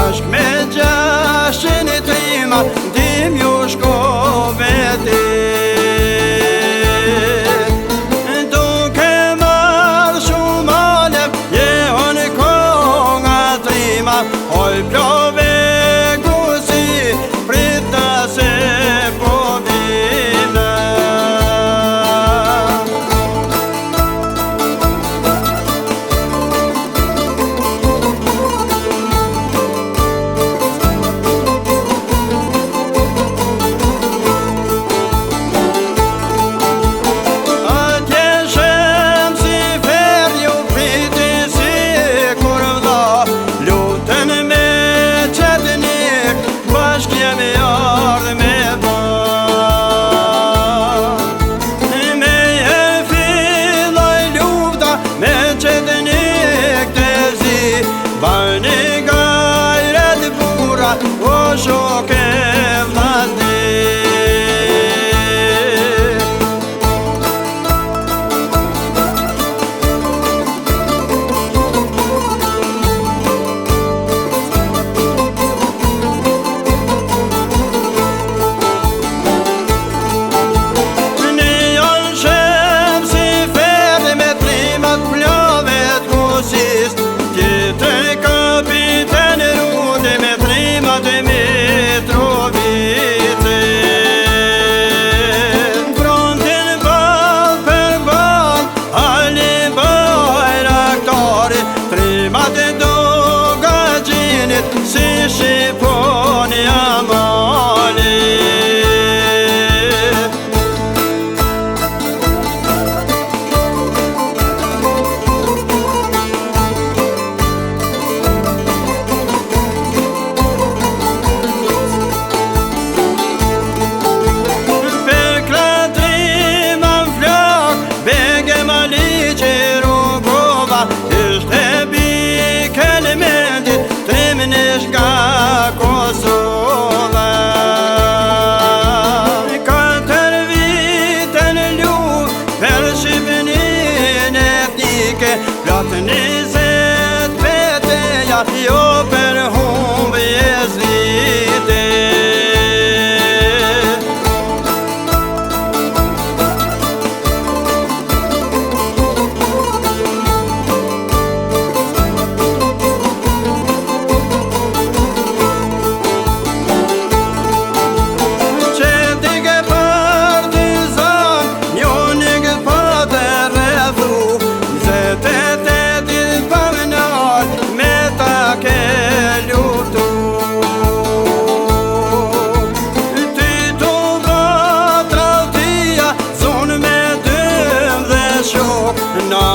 bashk me 600 trima dim ju shkove ti. Duke marrë shumë alep jehon konga trima, oj plove gusi prita se po vina. Bani gajret bura, o shoke vllazni. Një janë shem si ferri me trimat pljovet gusis, tjetër kapiten rude me trimat e Mitrovite. Frontin ball për ball, Ali Bajraktari, trimat e Dogaxhinit si Shqiponia Mali. Nga Kosova 4 vite në luftë për Shqipërinë etnike, plot 20 betejë jo për humbje zlite. No